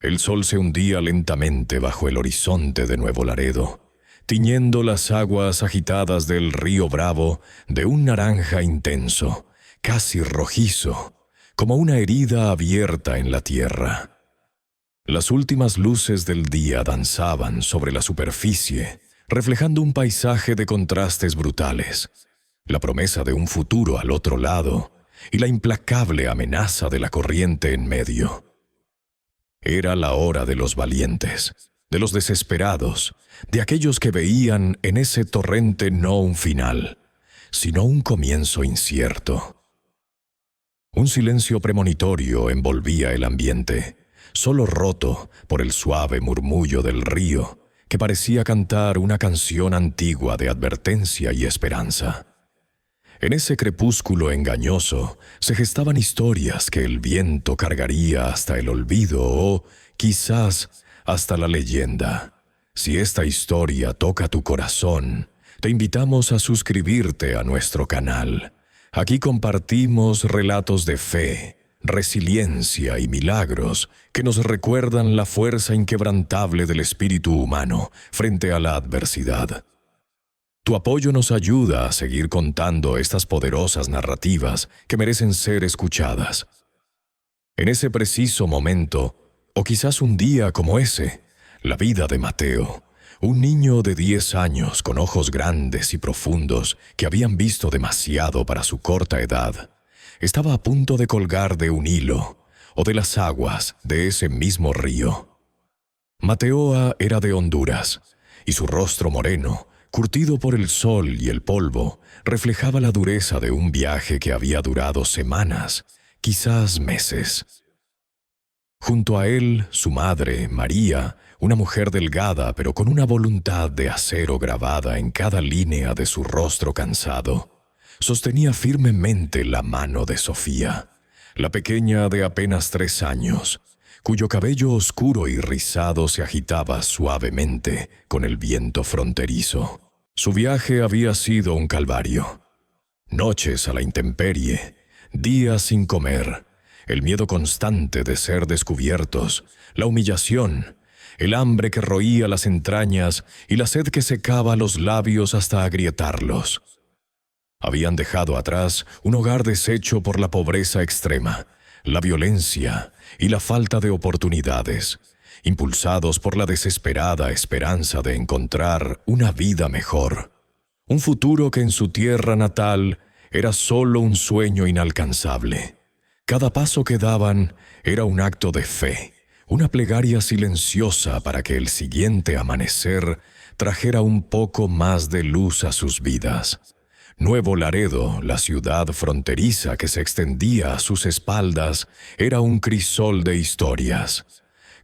El sol se hundía lentamente bajo el horizonte de Nuevo Laredo, tiñendo las aguas agitadas del río Bravo de un naranja intenso, casi rojizo, como una herida abierta en la tierra. Las últimas luces del día danzaban sobre la superficie, reflejando un paisaje de contrastes brutales, la promesa de un futuro al otro lado y la implacable amenaza de la corriente en medio. Era la hora de los valientes, de los desesperados, de aquellos que veían en ese torrente no un final, sino un comienzo incierto. Un silencio premonitorio envolvía el ambiente, solo roto por el suave murmullo del río, que parecía cantar una canción antigua de advertencia y esperanza. En ese crepúsculo engañoso se gestaban historias que el viento cargaría hasta el olvido o, quizás, hasta la leyenda. Si esta historia toca tu corazón, te invitamos a suscribirte a nuestro canal. Aquí compartimos relatos de fe, resiliencia y milagros que nos recuerdan la fuerza inquebrantable del espíritu humano frente a la adversidad. Tu apoyo nos ayuda a seguir contando estas poderosas narrativas que merecen ser escuchadas. En ese preciso momento, o quizás un día como ese, la vida de Mateo, un niño de 10 años con ojos grandes y profundos que habían visto demasiado para su corta edad, estaba a punto de colgar de un hilo o de las aguas de ese mismo río. Mateo era de Honduras, y su rostro moreno, curtido por el sol y el polvo, reflejaba la dureza de un viaje que había durado semanas, quizás meses. Junto a él, su madre, María, una mujer delgada pero con una voluntad de acero grabada en cada línea de su rostro cansado, sostenía firmemente la mano de Sofía, la pequeña de apenas 3 años, cuyo cabello oscuro y rizado se agitaba suavemente con el viento fronterizo. Su viaje había sido un calvario. Noches a la intemperie, días sin comer, el miedo constante de ser descubiertos, la humillación, el hambre que roía las entrañas y la sed que secaba los labios hasta agrietarlos. Habían dejado atrás un hogar deshecho por la pobreza extrema, la violencia y la falta de oportunidades, impulsados por la desesperada esperanza de encontrar una vida mejor, un futuro que en su tierra natal era solo un sueño inalcanzable. Cada paso que daban era un acto de fe, una plegaria silenciosa para que el siguiente amanecer trajera un poco más de luz a sus vidas. Nuevo Laredo, la ciudad fronteriza que se extendía a sus espaldas, era un crisol de historias.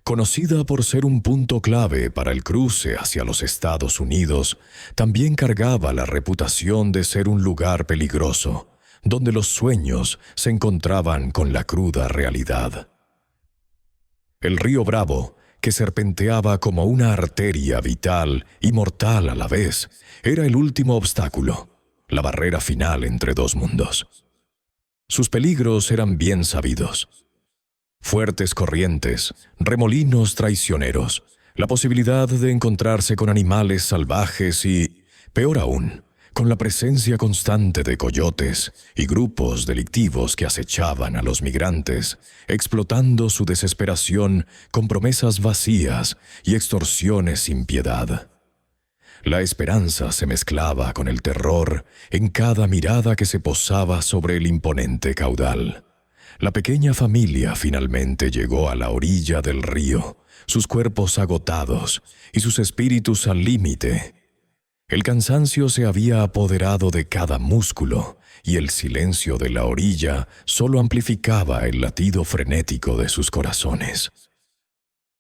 Conocida por ser un punto clave para el cruce hacia los Estados Unidos, también cargaba la reputación de ser un lugar peligroso, donde los sueños se encontraban con la cruda realidad. El río Bravo, que serpenteaba como una arteria vital y mortal a la vez, era el último obstáculo, la barrera final entre dos mundos. Sus peligros eran bien sabidos. Fuertes corrientes, remolinos traicioneros, la posibilidad de encontrarse con animales salvajes y, peor aún, con la presencia constante de coyotes y grupos delictivos que acechaban a los migrantes, explotando su desesperación con promesas vacías y extorsiones sin piedad. La esperanza se mezclaba con el terror en cada mirada que se posaba sobre el imponente caudal. La pequeña familia finalmente llegó a la orilla del río, sus cuerpos agotados y sus espíritus al límite. El cansancio se había apoderado de cada músculo y el silencio de la orilla solo amplificaba el latido frenético de sus corazones.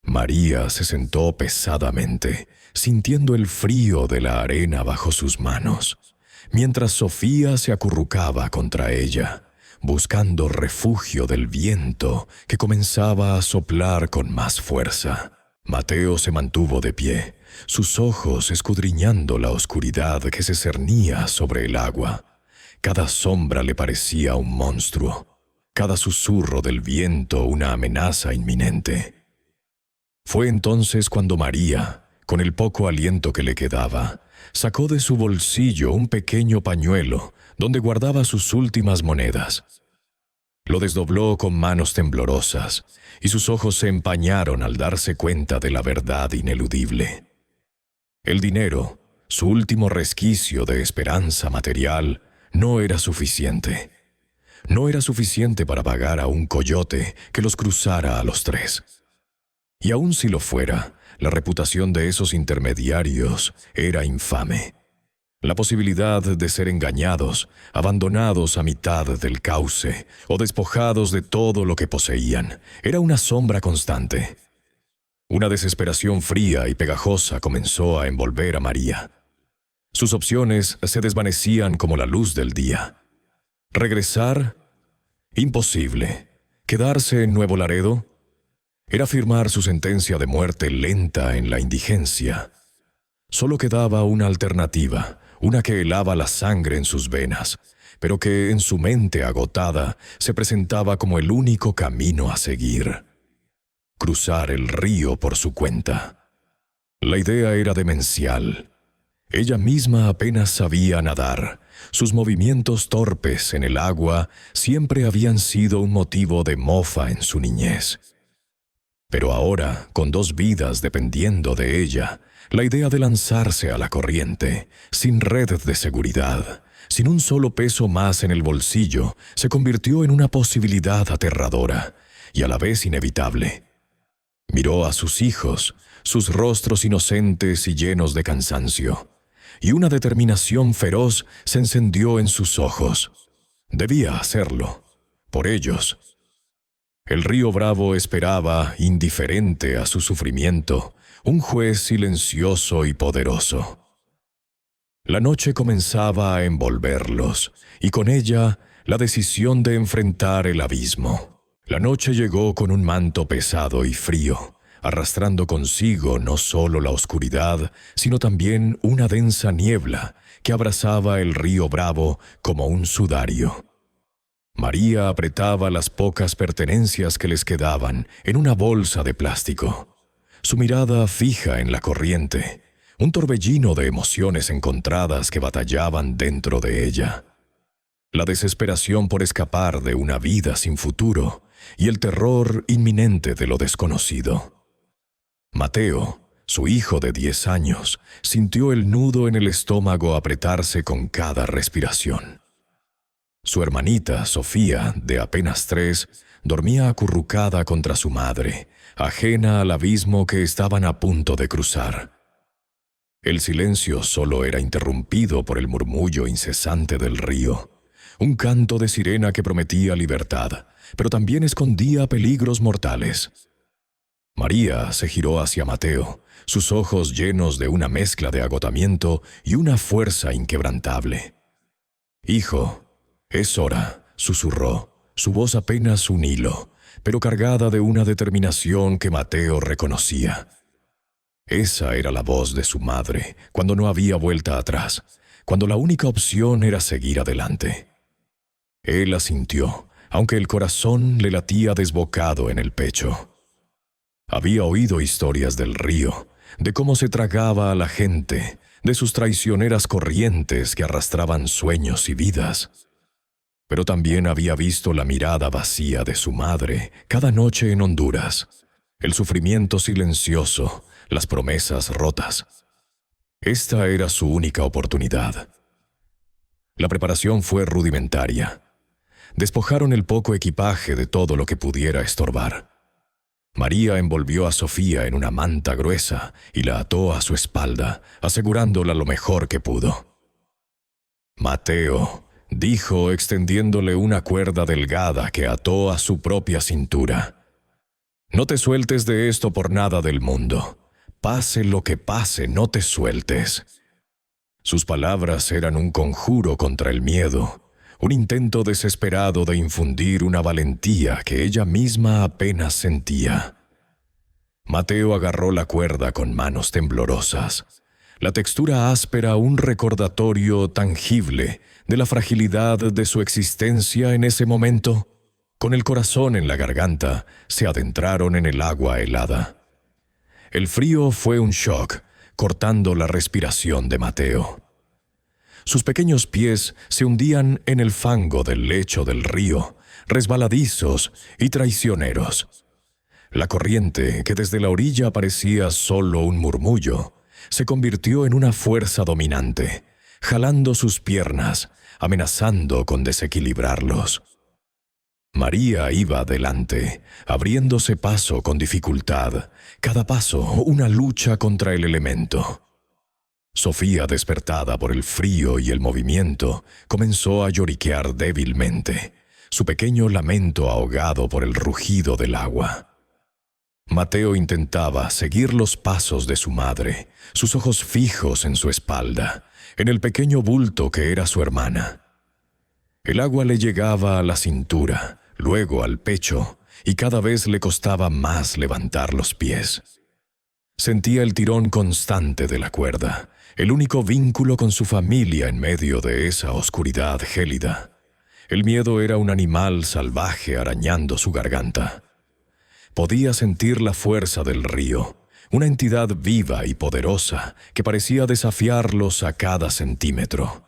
María se sentó pesadamente, sintiendo el frío de la arena bajo sus manos, mientras Sofía se acurrucaba contra ella, buscando refugio del viento que comenzaba a soplar con más fuerza. Mateo se mantuvo de pie, sus ojos escudriñando la oscuridad que se cernía sobre el agua. Cada sombra le parecía un monstruo, cada susurro del viento una amenaza inminente. Fue entonces cuando María, con el poco aliento que le quedaba, sacó de su bolsillo un pequeño pañuelo donde guardaba sus últimas monedas. Lo desdobló con manos temblorosas y sus ojos se empañaron al darse cuenta de la verdad ineludible. El dinero, su último resquicio de esperanza material, no era suficiente. No era suficiente para pagar a un coyote que los cruzara a los tres. Y aun si lo fuera, la reputación de esos intermediarios era infame. La posibilidad de ser engañados, abandonados a mitad del cauce o despojados de todo lo que poseían, era una sombra constante. Una desesperación fría y pegajosa comenzó a envolver a María. Sus opciones se desvanecían como la luz del día. ¿Regresar? Imposible. ¿Quedarse en Nuevo Laredo? Era firmar su sentencia de muerte lenta en la indigencia. Solo quedaba una alternativa, una que helaba la sangre en sus venas, pero que en su mente agotada se presentaba como el único camino a seguir. Cruzar el río por su cuenta. La idea era demencial. Ella misma apenas sabía nadar. Sus movimientos torpes en el agua siempre habían sido un motivo de mofa en su niñez. Pero ahora, con 2 vidas dependiendo de ella, la idea de lanzarse a la corriente, sin red de seguridad, sin un solo peso más en el bolsillo, se convirtió en una posibilidad aterradora y a la vez inevitable. Miró a sus hijos, sus rostros inocentes y llenos de cansancio, y una determinación feroz se encendió en sus ojos. Debía hacerlo, por ellos. El río Bravo esperaba, indiferente a su sufrimiento, un juez silencioso y poderoso. La noche comenzaba a envolverlos, y con ella la decisión de enfrentar el abismo. La noche llegó con un manto pesado y frío, arrastrando consigo no solo la oscuridad, sino también una densa niebla que abrazaba el río Bravo como un sudario. María apretaba las pocas pertenencias que les quedaban en una bolsa de plástico, su mirada fija en la corriente, un torbellino de emociones encontradas que batallaban dentro de ella. La desesperación por escapar de una vida sin futuro y el terror inminente de lo desconocido. Mateo, su hijo de 10 años, sintió el nudo en el estómago apretarse con cada respiración. Su hermanita, Sofía, de apenas 3, dormía acurrucada contra su madre, ajena al abismo que estaban a punto de cruzar. El silencio solo era interrumpido por el murmullo incesante del río, un canto de sirena que prometía libertad, pero también escondía peligros mortales. María se giró hacia Mateo, sus ojos llenos de una mezcla de agotamiento y una fuerza inquebrantable. «Hijo, es hora», susurró, su voz apenas un hilo, pero cargada de una determinación que Mateo reconocía. Esa era la voz de su madre, cuando no había vuelta atrás, cuando la única opción era seguir adelante. Él asintió, aunque el corazón le latía desbocado en el pecho. Había oído historias del río, de cómo se tragaba a la gente, de sus traicioneras corrientes que arrastraban sueños y vidas. Pero también había visto la mirada vacía de su madre cada noche en Honduras, el sufrimiento silencioso, las promesas rotas. Esta era su única oportunidad. La preparación fue rudimentaria. Despojaron el poco equipaje de todo lo que pudiera estorbar. María envolvió a Sofía en una manta gruesa y la ató a su espalda, asegurándola lo mejor que pudo. «Mateo», dijo extendiéndole una cuerda delgada que ató a su propia cintura. «No te sueltes de esto por nada del mundo. Pase lo que pase, no te sueltes». Sus palabras eran un conjuro contra el miedo, un intento desesperado de infundir una valentía que ella misma apenas sentía. Mateo agarró la cuerda con manos temblorosas, la textura áspera un recordatorio tangible de la fragilidad de su existencia en ese momento. Con el corazón en la garganta, se adentraron en el agua helada. El frío fue un shock, cortando la respiración de Mateo. Sus pequeños pies se hundían en el fango del lecho del río, resbaladizos y traicioneros. La corriente, que desde la orilla parecía solo un murmullo, se convirtió en una fuerza dominante, jalando sus piernas, amenazando con desequilibrarlos. María iba adelante, abriéndose paso con dificultad, cada paso una lucha contra el elemento. Sofía, despertada por el frío y el movimiento, comenzó a lloriquear débilmente, su pequeño lamento ahogado por el rugido del agua. Mateo intentaba seguir los pasos de su madre, sus ojos fijos en su espalda, en el pequeño bulto que era su hermana. El agua le llegaba a la cintura, luego al pecho, y cada vez le costaba más levantar los pies. Sentía el tirón constante de la cuerda, el único vínculo con su familia en medio de esa oscuridad gélida. El miedo era un animal salvaje arañando su garganta. Podía sentir la fuerza del río, una entidad viva y poderosa que parecía desafiarlos a cada centímetro.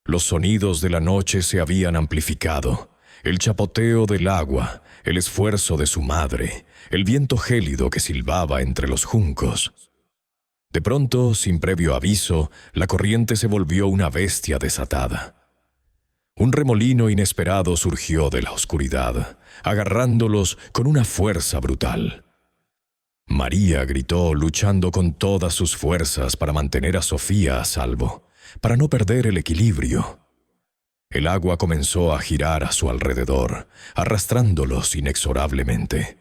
Los sonidos de la noche se habían amplificado, el chapoteo del agua, el esfuerzo de su madre, el viento gélido que silbaba entre los juncos. De pronto, sin previo aviso, la corriente se volvió una bestia desatada. Un remolino inesperado surgió de la oscuridad, agarrándolos con una fuerza brutal. María gritó, luchando con todas sus fuerzas para mantener a Sofía a salvo, para no perder el equilibrio. El agua comenzó a girar a su alrededor, arrastrándolos inexorablemente.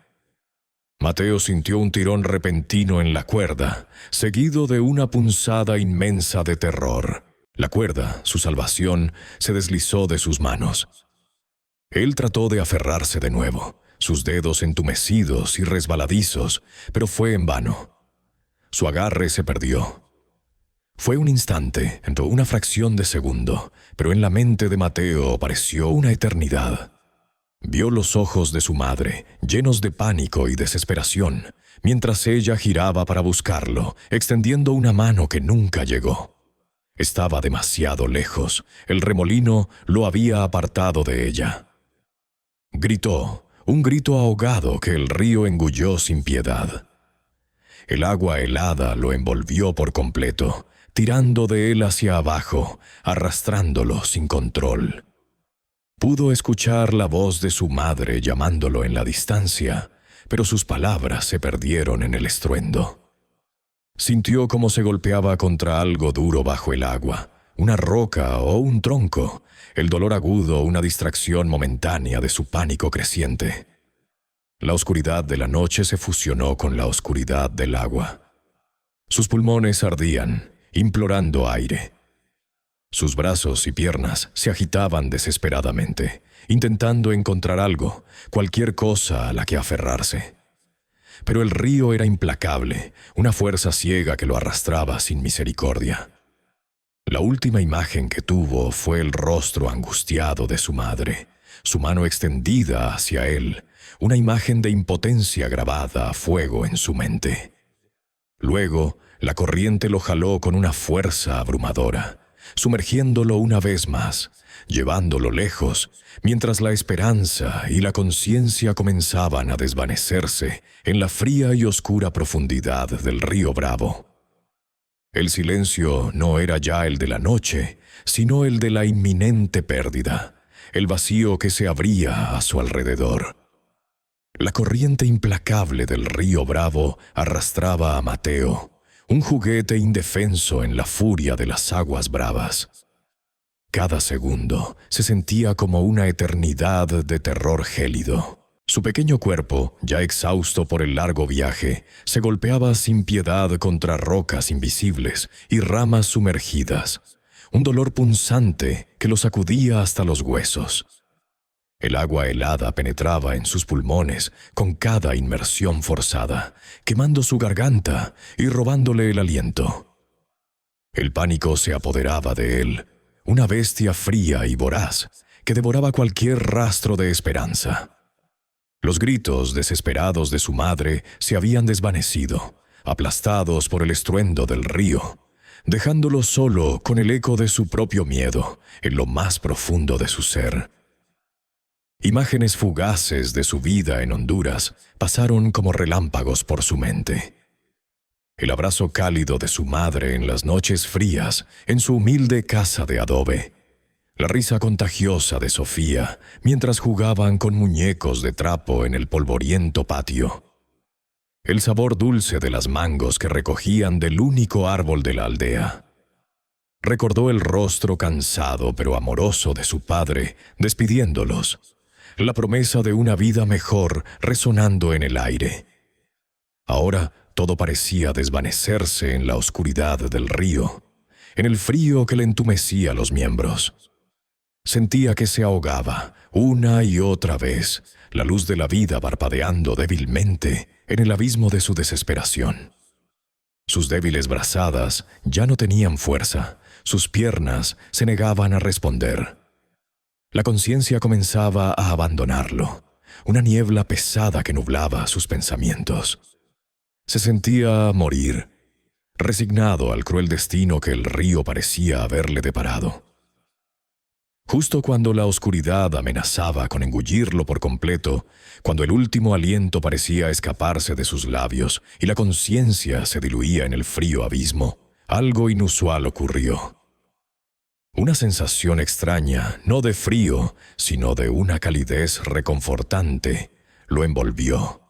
Mateo sintió un tirón repentino en la cuerda, seguido de una punzada inmensa de terror. La cuerda, su salvación, se deslizó de sus manos. Él trató de aferrarse de nuevo, sus dedos entumecidos y resbaladizos, pero fue en vano. Su agarre se perdió. Fue un instante, una fracción de segundo, pero en la mente de Mateo pareció una eternidad. Vio los ojos de su madre, llenos de pánico y desesperación, mientras ella giraba para buscarlo, extendiendo una mano que nunca llegó. Estaba demasiado lejos, el remolino lo había apartado de ella. Gritó, un grito ahogado que el río engulló sin piedad. El agua helada lo envolvió por completo, tirando de él hacia abajo, arrastrándolo sin control. Pudo escuchar la voz de su madre llamándolo en la distancia, pero sus palabras se perdieron en el estruendo. Sintió cómo se golpeaba contra algo duro bajo el agua, una roca o un tronco, el dolor agudo, una distracción momentánea de su pánico creciente. La oscuridad de la noche se fusionó con la oscuridad del agua. Sus pulmones ardían, implorando aire. Sus brazos y piernas se agitaban desesperadamente, intentando encontrar algo, cualquier cosa a la que aferrarse. Pero el río era implacable, una fuerza ciega que lo arrastraba sin misericordia. La última imagen que tuvo fue el rostro angustiado de su madre, su mano extendida hacia él, una imagen de impotencia grabada a fuego en su mente. Luego, la corriente lo jaló con una fuerza abrumadora, sumergiéndolo una vez más, llevándolo lejos, mientras la esperanza y la conciencia comenzaban a desvanecerse en la fría y oscura profundidad del río Bravo. El silencio no era ya el de la noche, sino el de la inminente pérdida, el vacío que se abría a su alrededor. La corriente implacable del río Bravo arrastraba a Mateo, un juguete indefenso en la furia de las aguas bravas. Cada segundo se sentía como una eternidad de terror gélido. Su pequeño cuerpo, ya exhausto por el largo viaje, se golpeaba sin piedad contra rocas invisibles y ramas sumergidas, un dolor punzante que lo sacudía hasta los huesos. El agua helada penetraba en sus pulmones con cada inmersión forzada, quemando su garganta y robándole el aliento. El pánico se apoderaba de él, una bestia fría y voraz que devoraba cualquier rastro de esperanza. Los gritos desesperados de su madre se habían desvanecido, aplastados por el estruendo del río, dejándolo solo con el eco de su propio miedo en lo más profundo de su ser. Imágenes fugaces de su vida en Honduras pasaron como relámpagos por su mente. El abrazo cálido de su madre en las noches frías en su humilde casa de adobe. La risa contagiosa de Sofía mientras jugaban con muñecos de trapo en el polvoriento patio. El sabor dulce de las mangos que recogían del único árbol de la aldea. Recordó el rostro cansado pero amoroso de su padre despidiéndolos. La promesa de una vida mejor resonando en el aire. Ahora todo parecía desvanecerse en la oscuridad del río, en el frío que le entumecía los miembros. Sentía que se ahogaba, una y otra vez, la luz de la vida parpadeando débilmente en el abismo de su desesperación. Sus débiles brazadas ya no tenían fuerza, sus piernas se negaban a responder. La conciencia comenzaba a abandonarlo, una niebla pesada que nublaba sus pensamientos. Se sentía morir, resignado al cruel destino que el río parecía haberle deparado. Justo cuando la oscuridad amenazaba con engullirlo por completo, cuando el último aliento parecía escaparse de sus labios y la conciencia se diluía en el frío abismo, algo inusual ocurrió. Una sensación extraña, no de frío, sino de una calidez reconfortante, lo envolvió.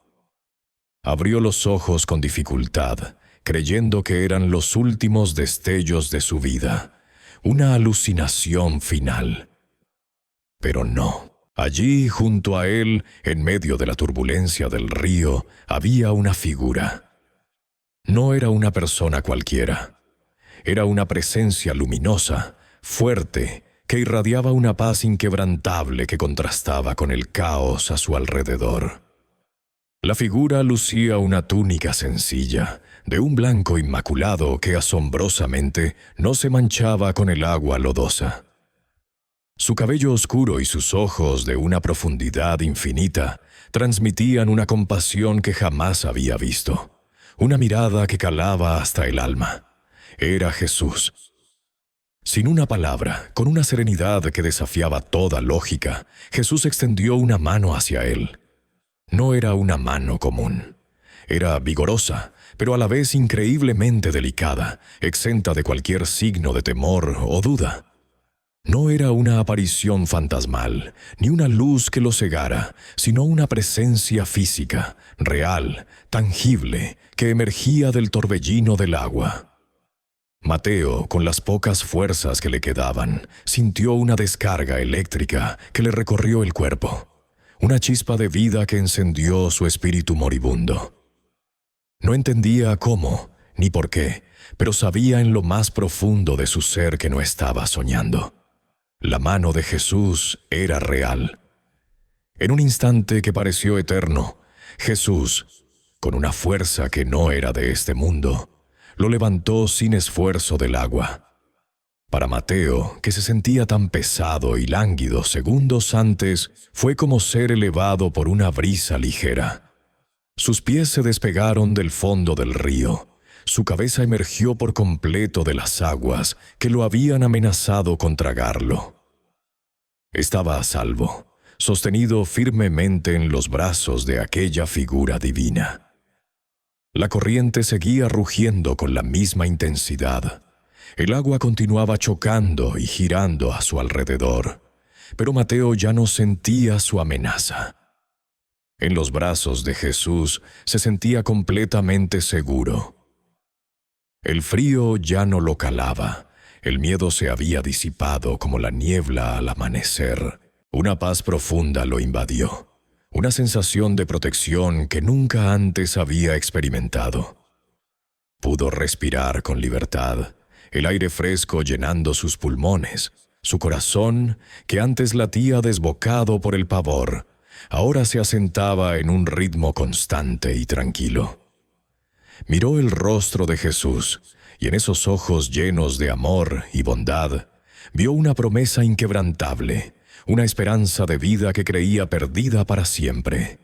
Abrió los ojos con dificultad, creyendo que eran los últimos destellos de su vida, una alucinación final. Pero no. Allí, junto a él, en medio de la turbulencia del río, había una figura. No era una persona cualquiera. Era una presencia luminosa, fuerte, que irradiaba una paz inquebrantable que contrastaba con el caos a su alrededor. La figura lucía una túnica sencilla, de un blanco inmaculado que asombrosamente no se manchaba con el agua lodosa. Su cabello oscuro y sus ojos de una profundidad infinita transmitían una compasión que jamás había visto, una mirada que calaba hasta el alma. Era Jesús. Sin una palabra, con una serenidad que desafiaba toda lógica, Jesús extendió una mano hacia él. No era una mano común. Era vigorosa, pero a la vez increíblemente delicada, exenta de cualquier signo de temor o duda. No era una aparición fantasmal, ni una luz que lo cegara, sino una presencia física, real, tangible, que emergía del torbellino del agua. Mateo, con las pocas fuerzas que le quedaban, sintió una descarga eléctrica que le recorrió el cuerpo, una chispa de vida que encendió su espíritu moribundo. No entendía cómo, ni por qué, pero sabía en lo más profundo de su ser que no estaba soñando. La mano de Jesús era real. En un instante que pareció eterno, Jesús, con una fuerza que no era de este mundo, lo levantó sin esfuerzo del agua. Para Mateo, que se sentía tan pesado y lánguido segundos antes, fue como ser elevado por una brisa ligera. Sus pies se despegaron del fondo del río. Su cabeza emergió por completo de las aguas que lo habían amenazado con tragarlo. Estaba a salvo, sostenido firmemente en los brazos de aquella figura divina. La corriente seguía rugiendo con la misma intensidad. El agua continuaba chocando y girando a su alrededor, pero Mateo ya no sentía su amenaza. En los brazos de Jesús se sentía completamente seguro. El frío ya no lo calaba, el miedo se había disipado como la niebla al amanecer. Una paz profunda lo invadió, una sensación de protección que nunca antes había experimentado. Pudo respirar con libertad, el aire fresco llenando sus pulmones. Su corazón, que antes latía desbocado por el pavor, ahora se asentaba en un ritmo constante y tranquilo. Miró el rostro de Jesús, y en esos ojos llenos de amor y bondad, vio una promesa inquebrantable, una esperanza de vida que creía perdida para siempre.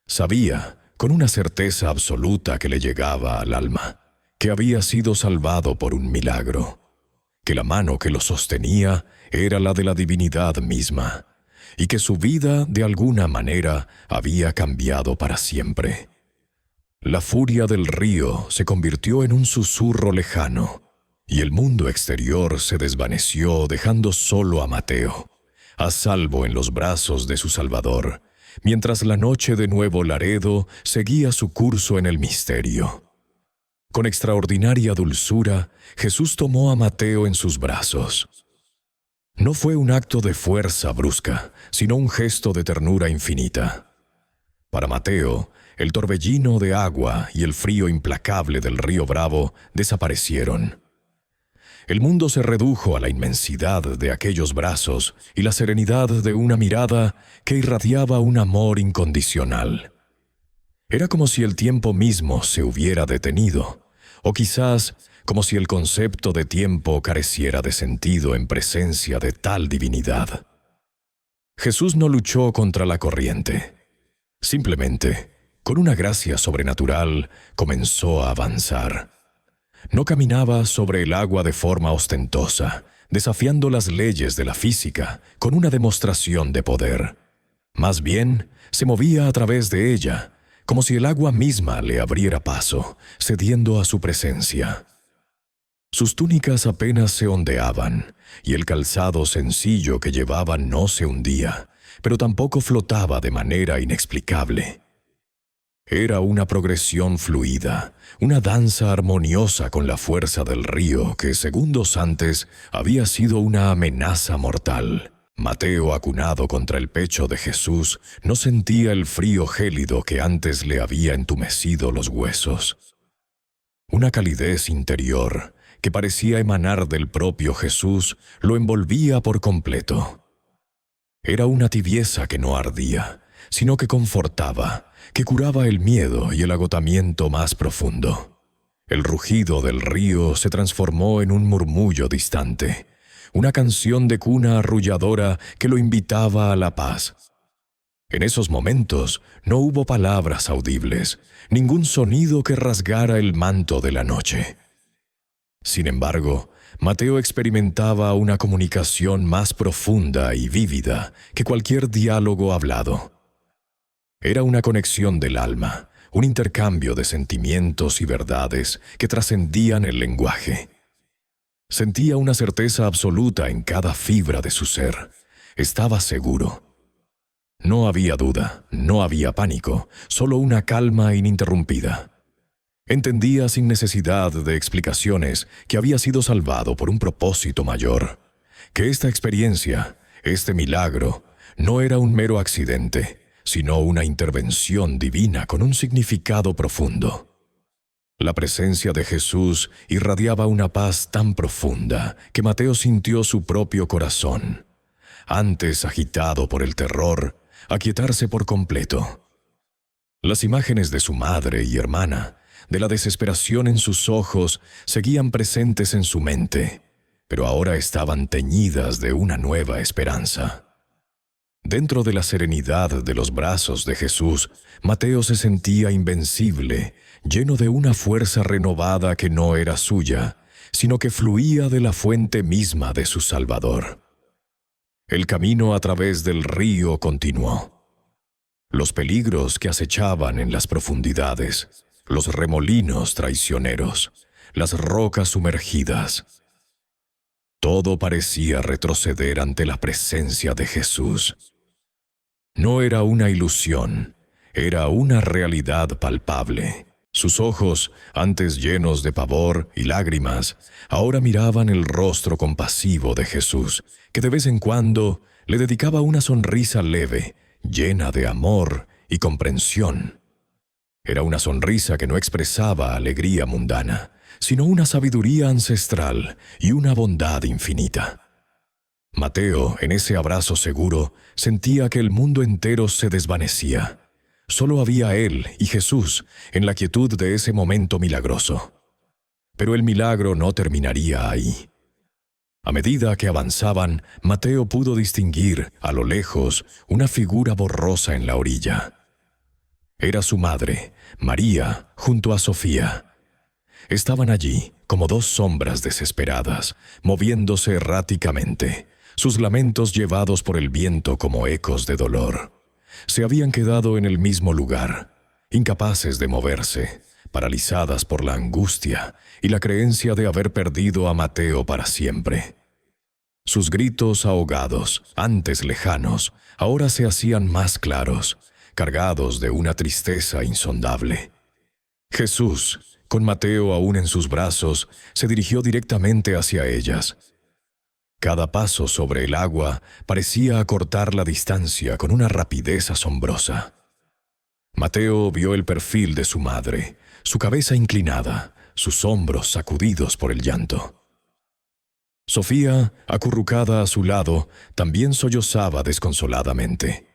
Sabía, con una certeza absoluta que le llegaba al alma, que había sido salvado por un milagro, que la mano que lo sostenía era la de la divinidad misma, y que su vida, de alguna manera, había cambiado para siempre. La furia del río se convirtió en un susurro lejano, y el mundo exterior se desvaneció dejando solo a Mateo, a salvo en los brazos de su Salvador, mientras la noche de Nuevo Laredo seguía su curso en el misterio. Con extraordinaria dulzura, Jesús tomó a Mateo en sus brazos. No fue un acto de fuerza brusca, sino un gesto de ternura infinita. Para Mateo, el torbellino de agua y el frío implacable del río Bravo desaparecieron. El mundo se redujo a la inmensidad de aquellos brazos y la serenidad de una mirada que irradiaba un amor incondicional. Era como si el tiempo mismo se hubiera detenido, o quizás como si el concepto de tiempo careciera de sentido en presencia de tal divinidad. Jesús no luchó contra la corriente. Simplemente, con una gracia sobrenatural, comenzó a avanzar. No caminaba sobre el agua de forma ostentosa, desafiando las leyes de la física con una demostración de poder. Más bien, se movía a través de ella, como si el agua misma le abriera paso, cediendo a su presencia. Sus túnicas apenas se ondeaban, y el calzado sencillo que llevaba no se hundía, pero tampoco flotaba de manera inexplicable. Era una progresión fluida, una danza armoniosa con la fuerza del río que segundos antes había sido una amenaza mortal. Mateo, acunado contra el pecho de Jesús, no sentía el frío gélido que antes le había entumecido los huesos. Una calidez interior, que parecía emanar del propio Jesús, lo envolvía por completo. Era una tibieza que no ardía, sino que confortaba, que curaba el miedo y el agotamiento más profundo. El rugido del río se transformó en un murmullo distante, una canción de cuna arrulladora que lo invitaba a la paz. En esos momentos no hubo palabras audibles, ningún sonido que rasgara el manto de la noche. Sin embargo, Mateo experimentaba una comunicación más profunda y vívida que cualquier diálogo hablado. Era una conexión del alma, un intercambio de sentimientos y verdades que trascendían el lenguaje. Sentía una certeza absoluta en cada fibra de su ser. Estaba seguro. No había duda, no había pánico, solo una calma ininterrumpida. Entendía sin necesidad de explicaciones que había sido salvado por un propósito mayor, que esta experiencia, este milagro, no era un mero accidente, sino una intervención divina con un significado profundo. La presencia de Jesús irradiaba una paz tan profunda que Mateo sintió su propio corazón, antes agitado por el terror, aquietarse por completo. Las imágenes de su madre y hermana, de la desesperación en sus ojos, seguían presentes en su mente, pero ahora estaban teñidas de una nueva esperanza. Dentro de la serenidad de los brazos de Jesús, Mateo se sentía invencible, lleno de una fuerza renovada que no era suya, sino que fluía de la fuente misma de su Salvador. El camino a través del río continuó. Los peligros que acechaban en las profundidades, los remolinos traicioneros, las rocas sumergidas. Todo parecía retroceder ante la presencia de Jesús. No era una ilusión, era una realidad palpable. Sus ojos, antes llenos de pavor y lágrimas, ahora miraban el rostro compasivo de Jesús, que de vez en cuando le dedicaba una sonrisa leve, llena de amor y comprensión. Era una sonrisa que no expresaba alegría mundana, sino una sabiduría ancestral y una bondad infinita. Mateo, en ese abrazo seguro, sentía que el mundo entero se desvanecía. Solo había él y Jesús en la quietud de ese momento milagroso. Pero el milagro no terminaría ahí. A medida que avanzaban, Mateo pudo distinguir, a lo lejos, una figura borrosa en la orilla. Era su madre, María, junto a Sofía. Estaban allí como dos sombras desesperadas, moviéndose erráticamente, sus lamentos llevados por el viento como ecos de dolor. Se habían quedado en el mismo lugar, incapaces de moverse, paralizadas por la angustia y la creencia de haber perdido a Mateo para siempre. Sus gritos ahogados, antes lejanos, ahora se hacían más claros, cargados de una tristeza insondable. Jesús, con Mateo aún en sus brazos, se dirigió directamente hacia ellas. Cada paso sobre el agua parecía acortar la distancia con una rapidez asombrosa. Mateo vio el perfil de su madre, su cabeza inclinada, sus hombros sacudidos por el llanto. Sofía, acurrucada a su lado, también sollozaba desconsoladamente.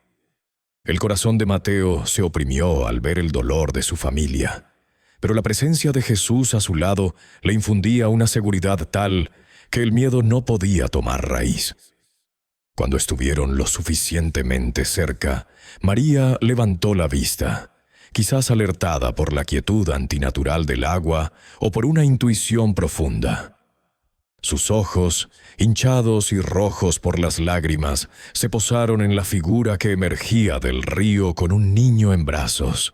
El corazón de Mateo se oprimió al ver el dolor de su familia, pero la presencia de Jesús a su lado le infundía una seguridad tal que el miedo no podía tomar raíz. Cuando estuvieron lo suficientemente cerca, María levantó la vista, quizás alertada por la quietud antinatural del agua o por una intuición profunda. Sus ojos, hinchados y rojos por las lágrimas, se posaron en la figura que emergía del río con un niño en brazos.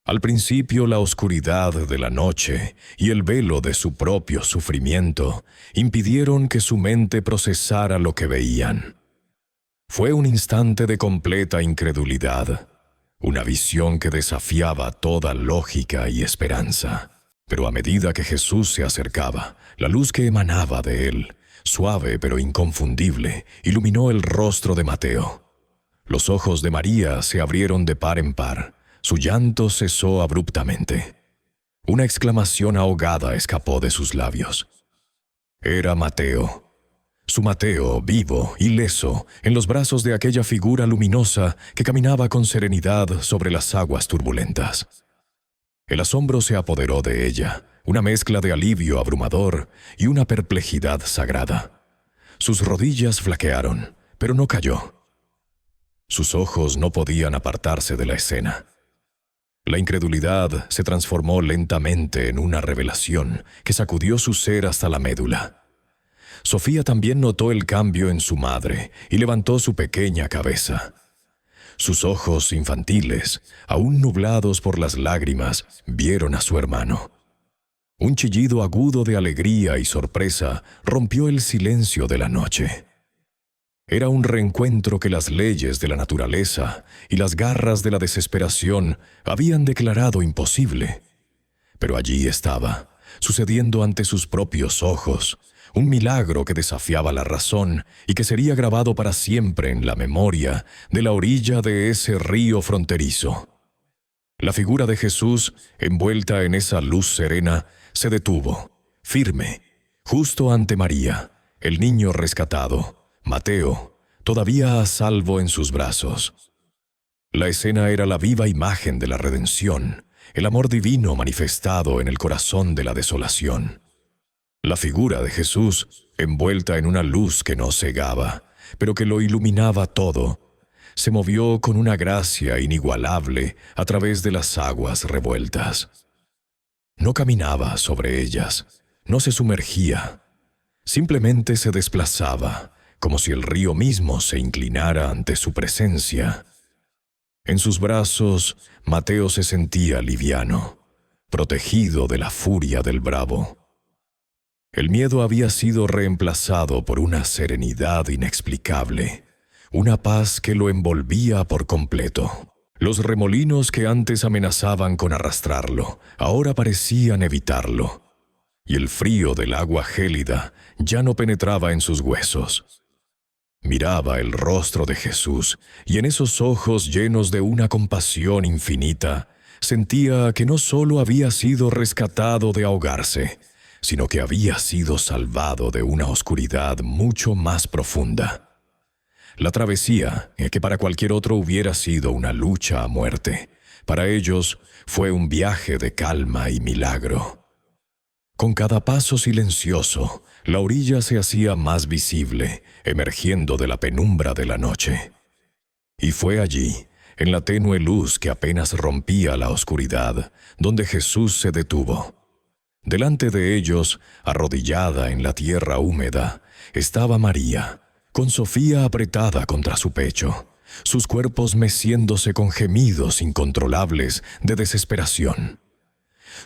Al principio, la oscuridad de la noche y el velo de su propio sufrimiento impidieron que su mente procesara lo que veían. Fue un instante de completa incredulidad, una visión que desafiaba toda lógica y esperanza. Pero a medida que Jesús se acercaba, la luz que emanaba de él, suave pero inconfundible, iluminó el rostro de Mateo. Los ojos de María se abrieron de par en par. Su llanto cesó abruptamente. Una exclamación ahogada escapó de sus labios. Era Mateo. Su Mateo, vivo, ileso, en los brazos de aquella figura luminosa que caminaba con serenidad sobre las aguas turbulentas. El asombro se apoderó de ella, una mezcla de alivio abrumador y una perplejidad sagrada. Sus rodillas flaquearon, pero no cayó. Sus ojos no podían apartarse de la escena. La incredulidad se transformó lentamente en una revelación que sacudió su ser hasta la médula. Sofía también notó el cambio en su madre y levantó su pequeña cabeza. Sus ojos infantiles, aún nublados por las lágrimas, vieron a su hermano. Un chillido agudo de alegría y sorpresa rompió el silencio de la noche. Era un reencuentro que las leyes de la naturaleza y las garras de la desesperación habían declarado imposible. Pero allí estaba, sucediendo ante sus propios ojos, un milagro que desafiaba la razón y que sería grabado para siempre en la memoria de la orilla de ese río fronterizo. La figura de Jesús, envuelta en esa luz serena, se detuvo, firme, justo ante María, el niño rescatado, Mateo, todavía a salvo en sus brazos. La escena era la viva imagen de la redención, el amor divino manifestado en el corazón de la desolación. La figura de Jesús, envuelta en una luz que no cegaba, pero que lo iluminaba todo, se movió con una gracia inigualable a través de las aguas revueltas. No caminaba sobre ellas, no se sumergía, simplemente se desplazaba, como si el río mismo se inclinara ante su presencia. En sus brazos, Mateo se sentía liviano, protegido de la furia del bravo. El miedo había sido reemplazado por una serenidad inexplicable, una paz que lo envolvía por completo. Los remolinos que antes amenazaban con arrastrarlo, ahora parecían evitarlo, y el frío del agua gélida ya no penetraba en sus huesos. Miraba el rostro de Jesús, y en esos ojos llenos de una compasión infinita, sentía que no solo había sido rescatado de ahogarse, sino que había sido salvado de una oscuridad mucho más profunda. La travesía, que para cualquier otro hubiera sido una lucha a muerte, para ellos fue un viaje de calma y milagro. Con cada paso silencioso, la orilla se hacía más visible, emergiendo de la penumbra de la noche. Y fue allí, en la tenue luz que apenas rompía la oscuridad, donde Jesús se detuvo. Delante de ellos, arrodillada en la tierra húmeda, estaba María, con Sofía apretada contra su pecho, sus cuerpos meciéndose con gemidos incontrolables de desesperación.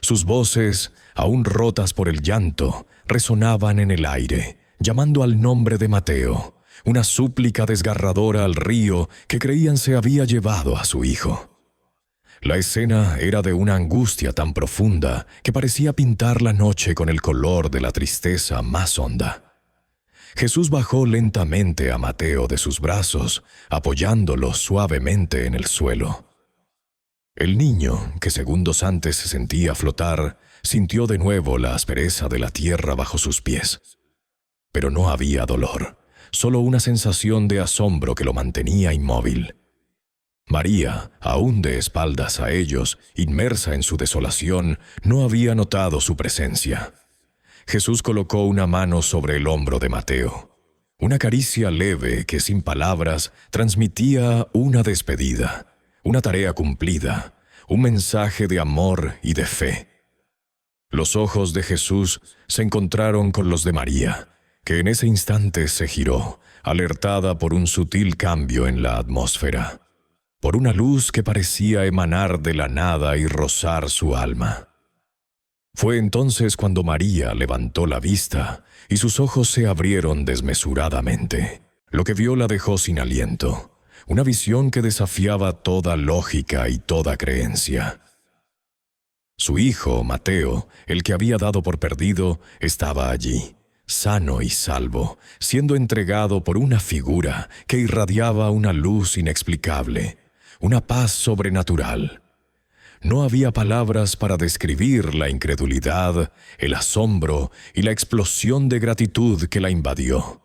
Sus voces, aún rotas por el llanto, resonaban en el aire, llamando al nombre de Mateo, una súplica desgarradora al río que creían se había llevado a su hijo. La escena era de una angustia tan profunda que parecía pintar la noche con el color de la tristeza más honda. Jesús bajó lentamente a Mateo de sus brazos, apoyándolo suavemente en el suelo. El niño, que segundos antes se sentía flotar, sintió de nuevo la aspereza de la tierra bajo sus pies. Pero no había dolor, solo una sensación de asombro que lo mantenía inmóvil. María, aún de espaldas a ellos, inmersa en su desolación, no había notado su presencia. Jesús colocó una mano sobre el hombro de Mateo, una caricia leve que sin palabras transmitía una despedida, una tarea cumplida, un mensaje de amor y de fe. Los ojos de Jesús se encontraron con los de María, que en ese instante se giró, alertada por un sutil cambio en la atmósfera, por una luz que parecía emanar de la nada y rozar su alma. Fue entonces cuando María levantó la vista y sus ojos se abrieron desmesuradamente. Lo que vio la dejó sin aliento, una visión que desafiaba toda lógica y toda creencia. Su hijo, Mateo, el que había dado por perdido, estaba allí, sano y salvo, siendo entregado por una figura que irradiaba una luz inexplicable, una paz sobrenatural. No había palabras para describir la incredulidad, el asombro y la explosión de gratitud que la invadió.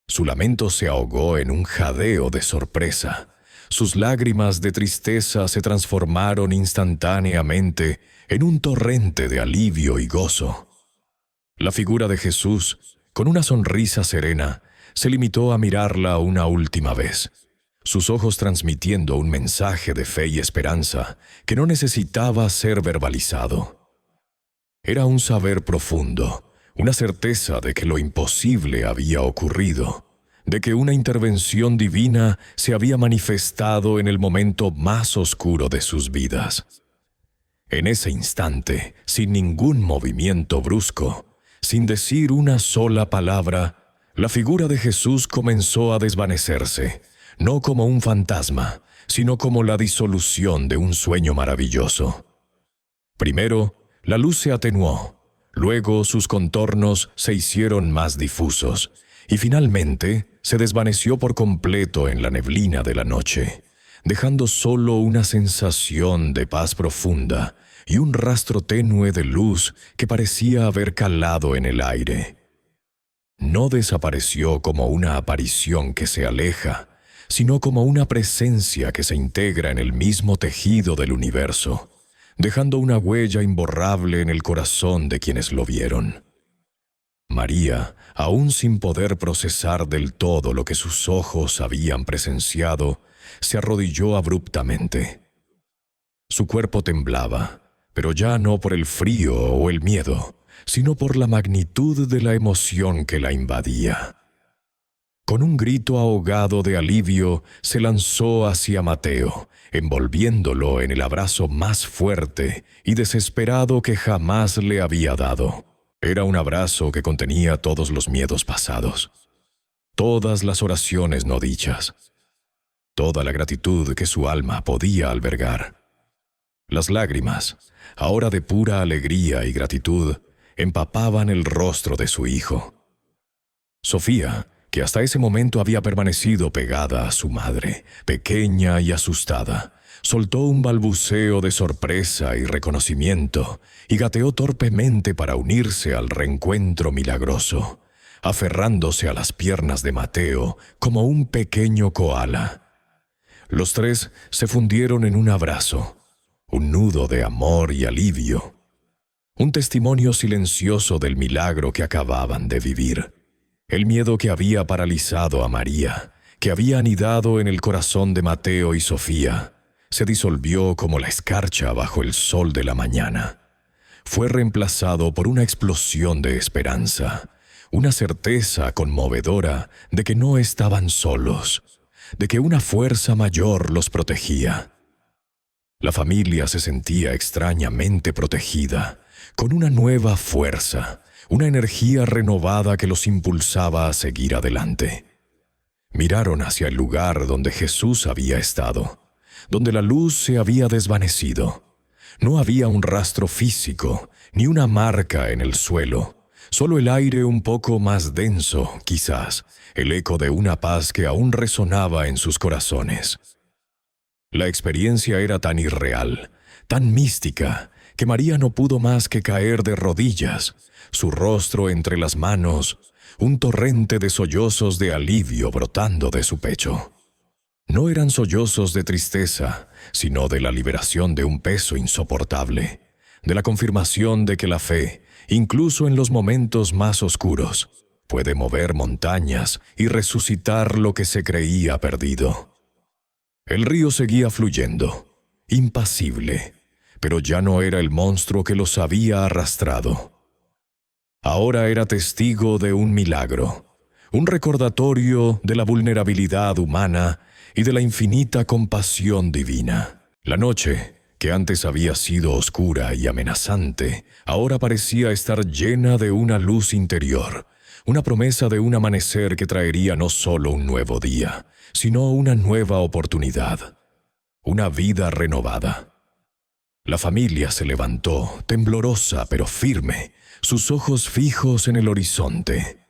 Su lamento se ahogó en un jadeo de sorpresa. Sus lágrimas de tristeza se transformaron instantáneamente en un torrente de alivio y gozo. La figura de Jesús, con una sonrisa serena, se limitó a mirarla una última vez, sus ojos transmitiendo un mensaje de fe y esperanza que no necesitaba ser verbalizado. Era un saber profundo, una certeza de que lo imposible había ocurrido, de que una intervención divina se había manifestado en el momento más oscuro de sus vidas. En ese instante, sin ningún movimiento brusco, sin decir una sola palabra, la figura de Jesús comenzó a desvanecerse, no como un fantasma, sino como la disolución de un sueño maravilloso. Primero, la luz se atenuó, luego sus contornos se hicieron más difusos, y finalmente se desvaneció por completo en la neblina de la noche, dejando solo una sensación de paz profunda y un rastro tenue de luz que parecía haber calado en el aire. No desapareció como una aparición que se aleja, sino como una presencia que se integra en el mismo tejido del universo, dejando una huella imborrable en el corazón de quienes lo vieron. María, aún sin poder procesar del todo lo que sus ojos habían presenciado, se arrodilló abruptamente. Su cuerpo temblaba, pero ya no por el frío o el miedo, sino por la magnitud de la emoción que la invadía. Con un grito ahogado de alivio, se lanzó hacia Mateo, envolviéndolo en el abrazo más fuerte y desesperado que jamás le había dado. Era un abrazo que contenía todos los miedos pasados, todas las oraciones no dichas, toda la gratitud que su alma podía albergar. Las lágrimas, ahora de pura alegría y gratitud, empapaban el rostro de su hijo. Sofía, que hasta ese momento había permanecido pegada a su madre, pequeña y asustada, soltó un balbuceo de sorpresa y reconocimiento y gateó torpemente para unirse al reencuentro milagroso, aferrándose a las piernas de Mateo como un pequeño koala. Los tres se fundieron en un abrazo, un nudo de amor y alivio, un testimonio silencioso del milagro que acababan de vivir. El miedo que había paralizado a María, que había anidado en el corazón de Mateo y Sofía, se disolvió como la escarcha bajo el sol de la mañana. Fue reemplazado por una explosión de esperanza, una certeza conmovedora de que no estaban solos, de que una fuerza mayor los protegía. La familia se sentía extrañamente protegida, con una nueva fuerza, una energía renovada que los impulsaba a seguir adelante. Miraron hacia el lugar donde Jesús había estado, donde la luz se había desvanecido. No había un rastro físico, ni una marca en el suelo, solo el aire un poco más denso, quizás, el eco de una paz que aún resonaba en sus corazones. La experiencia era tan irreal, tan mística, que María no pudo más que caer de rodillas, su rostro entre las manos, un torrente de sollozos de alivio brotando de su pecho. No eran sollozos de tristeza, sino de la liberación de un peso insoportable, de la confirmación de que la fe, incluso en los momentos más oscuros, puede mover montañas y resucitar lo que se creía perdido. El río seguía fluyendo, impasible, pero ya no era el monstruo que los había arrastrado. Ahora era testigo de un milagro, un recordatorio de la vulnerabilidad humana y de la infinita compasión divina. La noche, que antes había sido oscura y amenazante, ahora parecía estar llena de una luz interior, una promesa de un amanecer que traería no solo un nuevo día, sino una nueva oportunidad, una vida renovada. La familia se levantó, temblorosa pero firme, sus ojos fijos en el horizonte.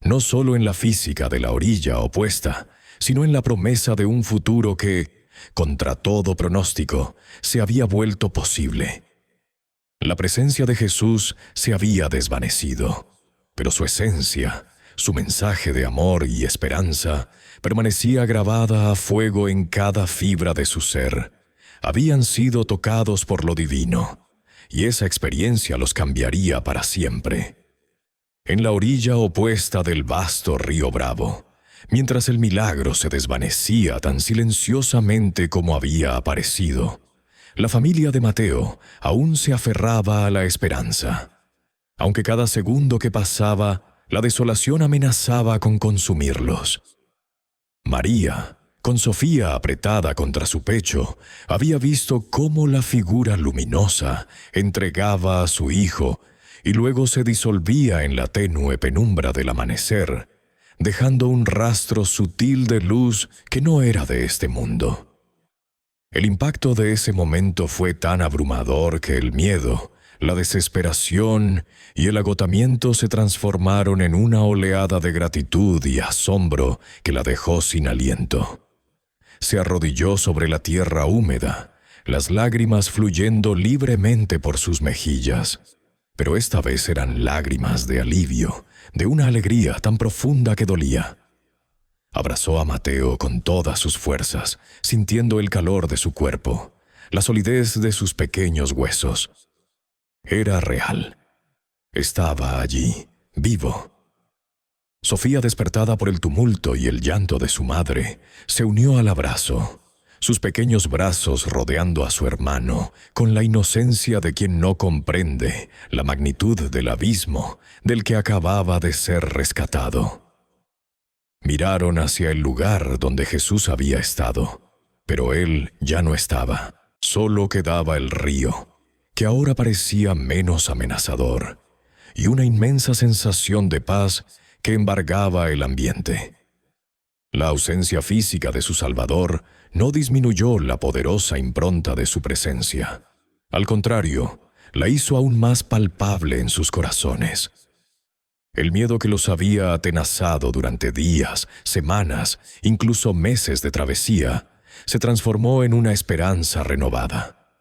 No solo en la física de la orilla opuesta, sino en la promesa de un futuro que, contra todo pronóstico, se había vuelto posible. La presencia de Jesús se había desvanecido, pero su esencia, su mensaje de amor y esperanza, permanecía grabada a fuego en cada fibra de su ser. Habían sido tocados por lo divino, y esa experiencia los cambiaría para siempre. En la orilla opuesta del vasto río Bravo, mientras el milagro se desvanecía tan silenciosamente como había aparecido, la familia de Mateo aún se aferraba a la esperanza. Aunque cada segundo que pasaba, la desolación amenazaba con consumirlos. María, con Sofía apretada contra su pecho, había visto cómo la figura luminosa entregaba a su hijo y luego se disolvía en la tenue penumbra del amanecer, dejando un rastro sutil de luz que no era de este mundo. El impacto de ese momento fue tan abrumador que el miedo, la desesperación y el agotamiento se transformaron en una oleada de gratitud y asombro que la dejó sin aliento. Se arrodilló sobre la tierra húmeda, las lágrimas fluyendo libremente por sus mejillas. Pero esta vez eran lágrimas de alivio, de una alegría tan profunda que dolía. Abrazó a Mateo con todas sus fuerzas, sintiendo el calor de su cuerpo, la solidez de sus pequeños huesos. Era real. Estaba allí, vivo. Sofía, despertada por el tumulto y el llanto de su madre, se unió al abrazo, sus pequeños brazos rodeando a su hermano, con la inocencia de quien no comprende la magnitud del abismo del que acababa de ser rescatado. Miraron hacia el lugar donde Jesús había estado, pero él ya no estaba, solo quedaba el río, que ahora parecía menos amenazador, y una inmensa sensación de paz que embargaba el ambiente. La ausencia física de su Salvador no disminuyó la poderosa impronta de su presencia. Al contrario, la hizo aún más palpable en sus corazones. El miedo que los había atenazado durante días, semanas, incluso meses de travesía, se transformó en una esperanza renovada.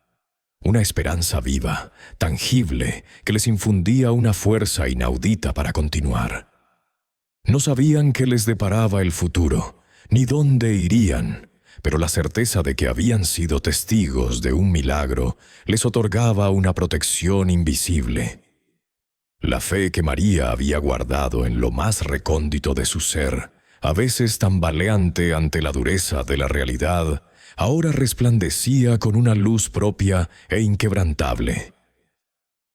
Una esperanza viva, tangible, que les infundía una fuerza inaudita para continuar. No sabían qué les deparaba el futuro, ni dónde irían, pero la certeza de que habían sido testigos de un milagro les otorgaba una protección invisible. La fe que María había guardado en lo más recóndito de su ser a veces tambaleante ante la dureza de la realidad, ahora resplandecía con una luz propia e inquebrantable.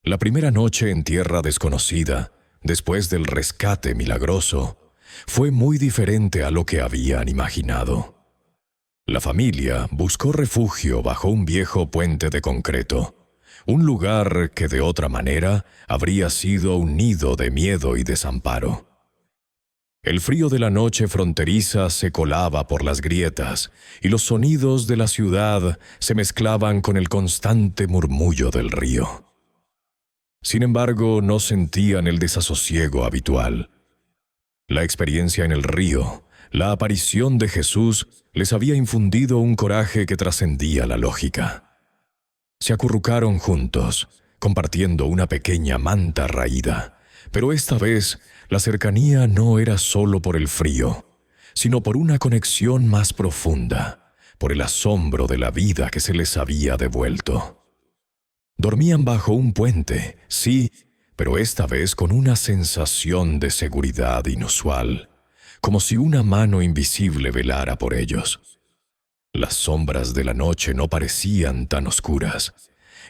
La primera noche en tierra desconocida, después del rescate milagroso, fue muy diferente a lo que habían imaginado. La familia buscó refugio bajo un viejo puente de concreto, un lugar que de otra manera habría sido un nido de miedo y desamparo. El frío de la noche fronteriza se colaba por las grietas y los sonidos de la ciudad se mezclaban con el constante murmullo del río. Sin embargo, no sentían el desasosiego habitual. La experiencia en el río, la aparición de Jesús, les había infundido un coraje que trascendía la lógica. Se acurrucaron juntos, compartiendo una pequeña manta raída, pero esta vez la cercanía no era solo por el frío, sino por una conexión más profunda, por el asombro de la vida que se les había devuelto. Dormían bajo un puente, sí, pero esta vez con una sensación de seguridad inusual, como si una mano invisible velara por ellos. Las sombras de la noche no parecían tan oscuras,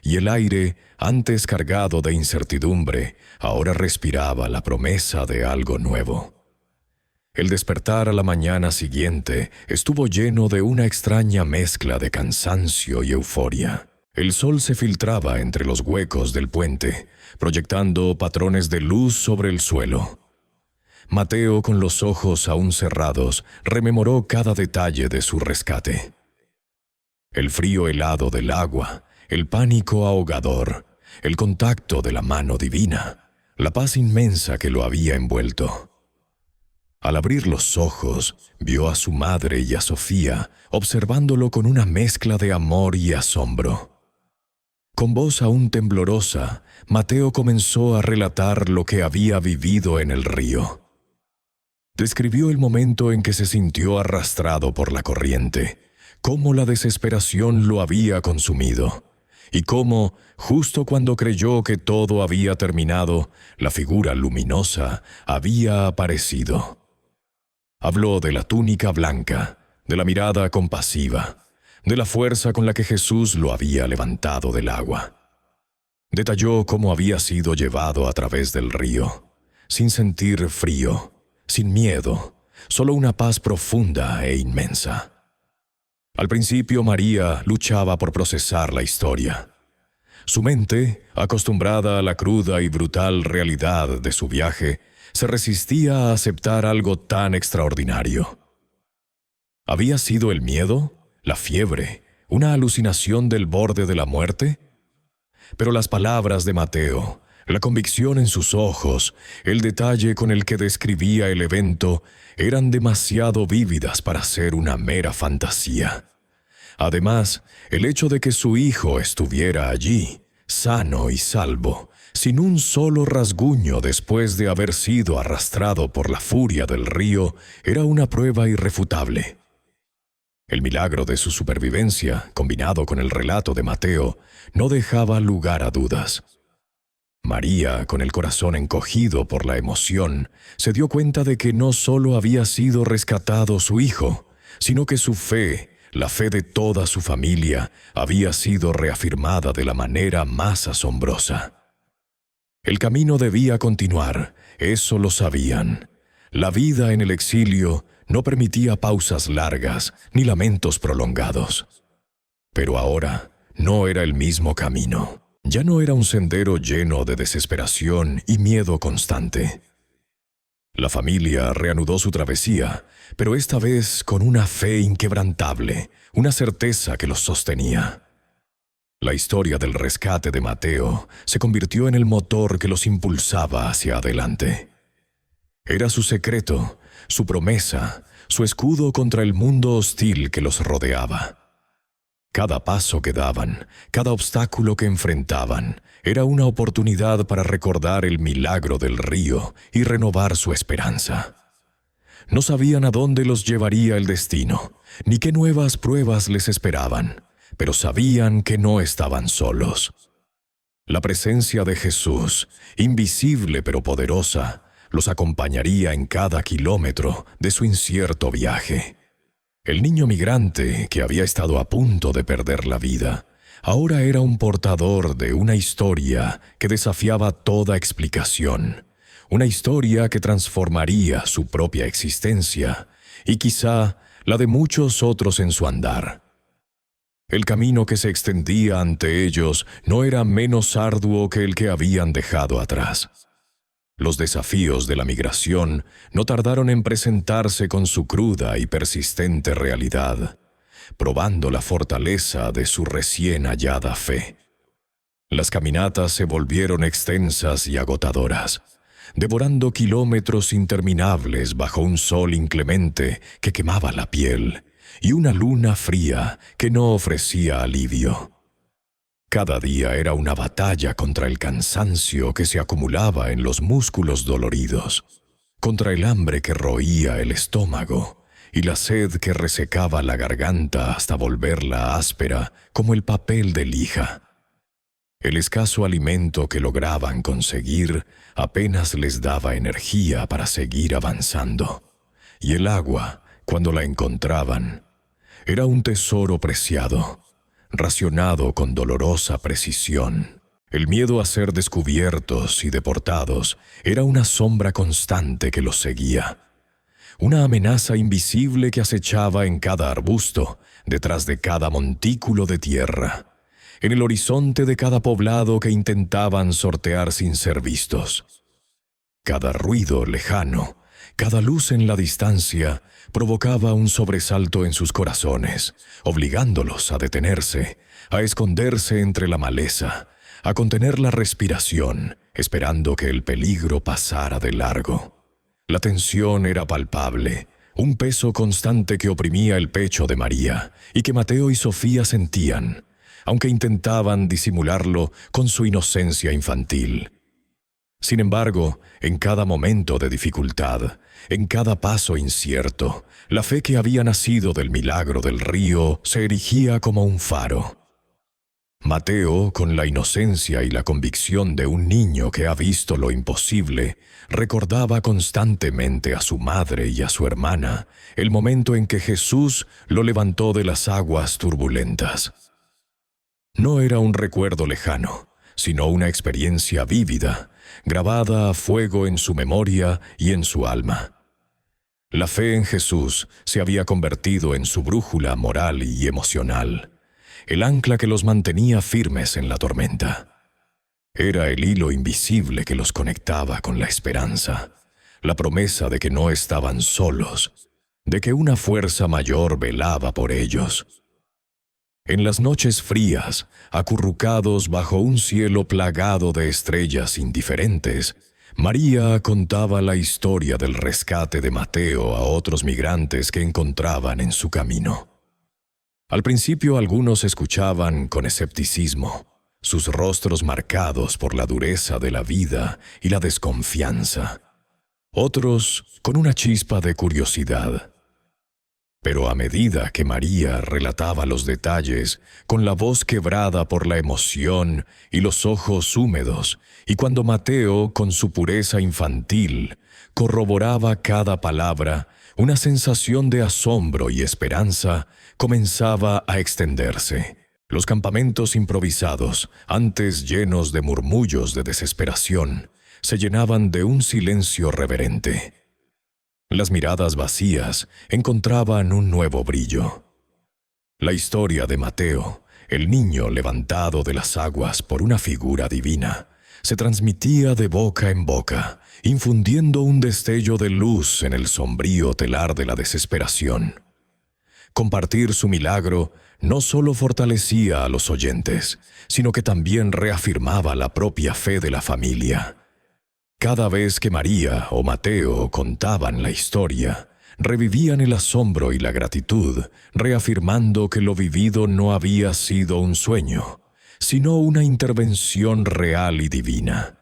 y el aire, antes cargado de incertidumbre, ahora respiraba la promesa de algo nuevo. El despertar a la mañana siguiente estuvo lleno de una extraña mezcla de cansancio y euforia. El sol se filtraba entre los huecos del puente, proyectando patrones de luz sobre el suelo. Mateo, con los ojos aún cerrados, rememoró cada detalle de su rescate. El frío helado del agua, el pánico ahogador, el contacto de la mano divina, la paz inmensa que lo había envuelto. Al abrir los ojos, vio a su madre y a Sofía, observándolo con una mezcla de amor y asombro. Con voz aún temblorosa, Mateo comenzó a relatar lo que había vivido en el río. Describió el momento en que se sintió arrastrado por la corriente, cómo la desesperación lo había consumido, y cómo, justo cuando creyó que todo había terminado, la figura luminosa había aparecido. Habló de la túnica blanca, de la mirada compasiva, de la fuerza con la que Jesús lo había levantado del agua. Detalló cómo había sido llevado a través del río, sin sentir frío, sin miedo, solo una paz profunda e inmensa. Al principio María luchaba por procesar la historia. Su mente, acostumbrada a la cruda y brutal realidad de su viaje, se resistía a aceptar algo tan extraordinario. ¿Había sido el miedo, la fiebre, una alucinación del borde de la muerte? Pero las palabras de Mateo, la convicción en sus ojos, el detalle con el que describía el evento, eran demasiado vívidas para ser una mera fantasía. Además, el hecho de que su hijo estuviera allí, sano y salvo, sin un solo rasguño después de haber sido arrastrado por la furia del río, era una prueba irrefutable. El milagro de su supervivencia, combinado con el relato de Mateo, no dejaba lugar a dudas. María, con el corazón encogido por la emoción, se dio cuenta de que no solo había sido rescatado su hijo, sino que su fe, la fe de toda su familia, había sido reafirmada de la manera más asombrosa. El camino debía continuar, eso lo sabían. La vida en el exilio no permitía pausas largas ni lamentos prolongados. Pero ahora no era el mismo camino. Ya no era un sendero lleno de desesperación y miedo constante. La familia reanudó su travesía, pero esta vez con una fe inquebrantable, una certeza que los sostenía. La historia del rescate de Mateo se convirtió en el motor que los impulsaba hacia adelante. Era su secreto, su promesa, su escudo contra el mundo hostil que los rodeaba. Cada paso que daban, cada obstáculo que enfrentaban, era una oportunidad para recordar el milagro del río y renovar su esperanza. No sabían a dónde los llevaría el destino, ni qué nuevas pruebas les esperaban, pero sabían que no estaban solos. La presencia de Jesús, invisible pero poderosa, los acompañaría en cada kilómetro de su incierto viaje. El niño migrante, que había estado a punto de perder la vida, ahora era un portador de una historia que desafiaba toda explicación, una historia que transformaría su propia existencia y quizá la de muchos otros en su andar. El camino que se extendía ante ellos no era menos arduo que el que habían dejado atrás. Los desafíos de la migración no tardaron en presentarse con su cruda y persistente realidad, probando la fortaleza de su recién hallada fe. Las caminatas se volvieron extensas y agotadoras, devorando kilómetros interminables bajo un sol inclemente que quemaba la piel y una luna fría que no ofrecía alivio. Cada día era una batalla contra el cansancio que se acumulaba en los músculos doloridos, contra el hambre que roía el estómago y la sed que resecaba la garganta hasta volverla áspera como el papel de lija. El escaso alimento que lograban conseguir apenas les daba energía para seguir avanzando, y el agua, cuando la encontraban, era un tesoro preciado, racionado con dolorosa precisión. El miedo a ser descubiertos y deportados era una sombra constante que los seguía, una amenaza invisible que acechaba en cada arbusto, detrás de cada montículo de tierra, en el horizonte de cada poblado que intentaban sortear sin ser vistos. Cada ruido lejano, cada luz en la distancia, provocaba un sobresalto en sus corazones, obligándolos a detenerse, a esconderse entre la maleza, a contener la respiración, esperando que el peligro pasara de largo. La tensión era palpable, un peso constante que oprimía el pecho de María y que Mateo y Sofía sentían, aunque intentaban disimularlo con su inocencia infantil. Sin embargo, en cada momento de dificultad, en cada paso incierto, la fe que había nacido del milagro del río se erigía como un faro. Mateo, con la inocencia y la convicción de un niño que ha visto lo imposible, recordaba constantemente a su madre y a su hermana el momento en que Jesús lo levantó de las aguas turbulentas. No era un recuerdo lejano, sino una experiencia vívida, grabada a fuego en su memoria y en su alma. La fe en Jesús se había convertido en su brújula moral y emocional, el ancla que los mantenía firmes en la tormenta. Era el hilo invisible que los conectaba con la esperanza, la promesa de que no estaban solos, de que una fuerza mayor velaba por ellos. En las noches frías, acurrucados bajo un cielo plagado de estrellas indiferentes, María contaba la historia del rescate de Mateo a otros migrantes que encontraban en su camino. Al principio algunos escuchaban con escepticismo, sus rostros marcados por la dureza de la vida y la desconfianza. Otros con una chispa de curiosidad. Pero a medida que María relataba los detalles, con la voz quebrada por la emoción y los ojos húmedos, y cuando Mateo, con su pureza infantil, corroboraba cada palabra, una sensación de asombro y esperanza comenzaba a extenderse. Los campamentos improvisados, antes llenos de murmullos de desesperación, se llenaban de un silencio reverente. Las miradas vacías encontraban un nuevo brillo. La historia de Mateo, el niño levantado de las aguas por una figura divina, se transmitía de boca en boca, infundiendo un destello de luz en el sombrío telar de la desesperación. Compartir su milagro no solo fortalecía a los oyentes, sino que también reafirmaba la propia fe de la familia. Cada vez que María o Mateo contaban la historia, revivían el asombro y la gratitud, reafirmando que lo vivido no había sido un sueño, sino una intervención real y divina.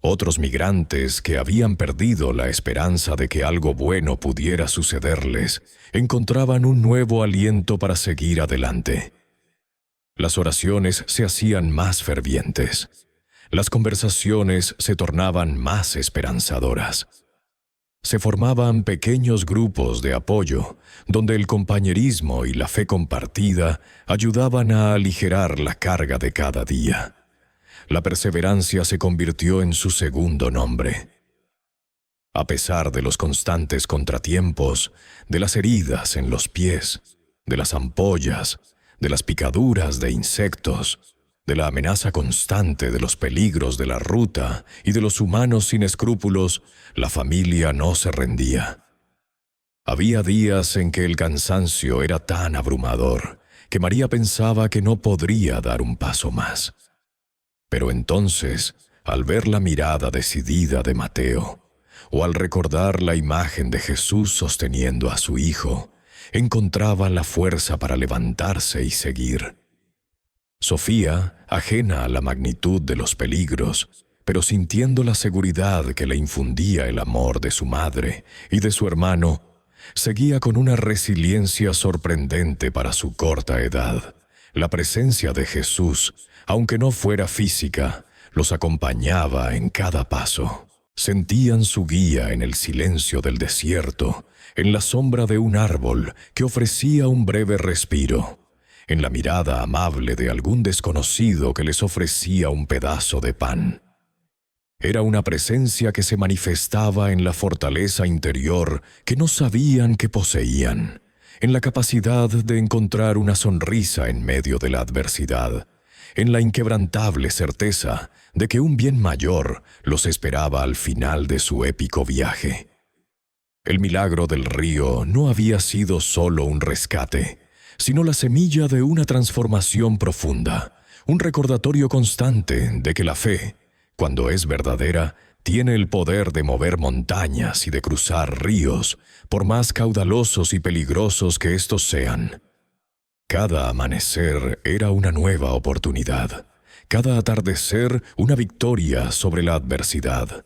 Otros migrantes que habían perdido la esperanza de que algo bueno pudiera sucederles, encontraban un nuevo aliento para seguir adelante. Las oraciones se hacían más fervientes. Las conversaciones se tornaban más esperanzadoras. Se formaban pequeños grupos de apoyo, donde el compañerismo y la fe compartida ayudaban a aligerar la carga de cada día. La perseverancia se convirtió en su segundo nombre. A pesar de los constantes contratiempos, de las heridas en los pies, de las ampollas, de las picaduras de insectos, de la amenaza constante de los peligros de la ruta y de los humanos sin escrúpulos, la familia no se rendía. Había días en que el cansancio era tan abrumador que María pensaba que no podría dar un paso más. Pero entonces, al ver la mirada decidida de Mateo, o al recordar la imagen de Jesús sosteniendo a su hijo, encontraba la fuerza para levantarse y seguir. Sofía, ajena a la magnitud de los peligros, pero sintiendo la seguridad que le infundía el amor de su madre y de su hermano, seguía con una resiliencia sorprendente para su corta edad. La presencia de Jesús, aunque no fuera física, los acompañaba en cada paso. Sentían su guía en el silencio del desierto, en la sombra de un árbol que ofrecía un breve respiro, en la mirada amable de algún desconocido que les ofrecía un pedazo de pan. Era una presencia que se manifestaba en la fortaleza interior que no sabían que poseían, en la capacidad de encontrar una sonrisa en medio de la adversidad, en la inquebrantable certeza de que un bien mayor los esperaba al final de su épico viaje. El milagro del río no había sido solo un rescate, sino la semilla de una transformación profunda, un recordatorio constante de que la fe, cuando es verdadera, tiene el poder de mover montañas y de cruzar ríos, por más caudalosos y peligrosos que estos sean. Cada amanecer era una nueva oportunidad, cada atardecer una victoria sobre la adversidad.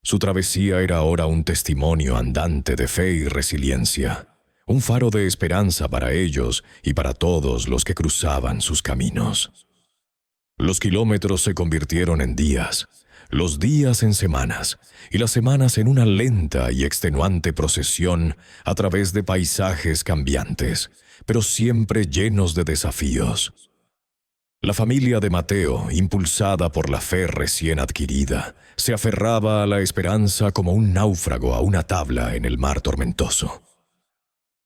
Su travesía era ahora un testimonio andante de fe y resiliencia, un faro de esperanza para ellos y para todos los que cruzaban sus caminos. Los kilómetros se convirtieron en días, los días en semanas, y las semanas en una lenta y extenuante procesión a través de paisajes cambiantes, pero siempre llenos de desafíos. La familia de Mateo, impulsada por la fe recién adquirida, se aferraba a la esperanza como un náufrago a una tabla en el mar tormentoso.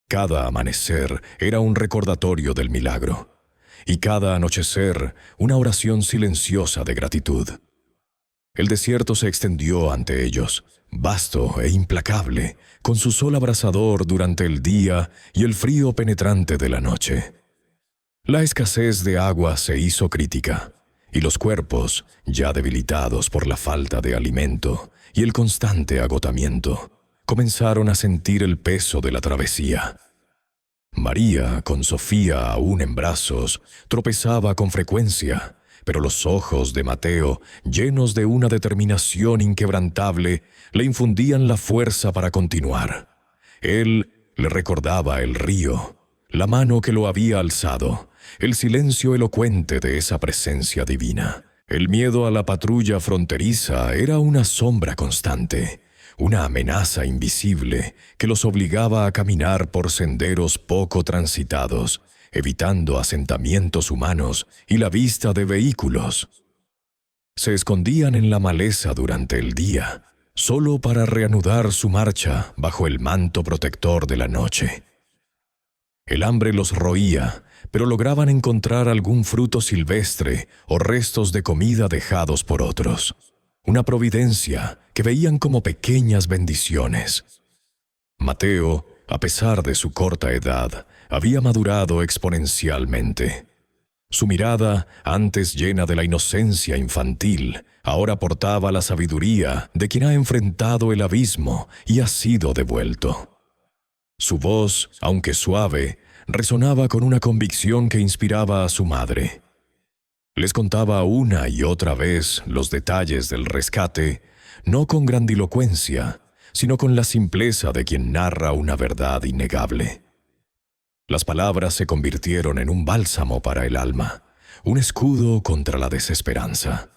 Cada amanecer era un recordatorio del milagro, y cada anochecer una oración silenciosa de gratitud. El desierto se extendió ante ellos, vasto e implacable, con su sol abrasador durante el día y el frío penetrante de la noche. La escasez de agua se hizo crítica, y los cuerpos, ya debilitados por la falta de alimento y el constante agotamiento, comenzaron a sentir el peso de la travesía. María, con Sofía aún en brazos, tropezaba con frecuencia, pero los ojos de Mateo, llenos de una determinación inquebrantable, le infundían la fuerza para continuar. Él le recordaba el río, la mano que lo había alzado, el silencio elocuente de esa presencia divina. El miedo a la patrulla fronteriza era una sombra constante, una amenaza invisible que los obligaba a caminar por senderos poco transitados, evitando asentamientos humanos y la vista de vehículos. Se escondían en la maleza durante el día, solo para reanudar su marcha bajo el manto protector de la noche. El hambre los roía, pero lograban encontrar algún fruto silvestre o restos de comida dejados por otros. Una providencia que veían como pequeñas bendiciones. Mateo, a pesar de su corta edad, había madurado exponencialmente. Su mirada, antes llena de la inocencia infantil, ahora portaba la sabiduría de quien ha enfrentado el abismo y ha sido devuelto. Su voz, aunque suave, resonaba con una convicción que inspiraba a su madre. Les contaba una y otra vez los detalles del rescate, no con grandilocuencia, sino con la simpleza de quien narra una verdad innegable. Las palabras se convirtieron en un bálsamo para el alma, un escudo contra la desesperanza.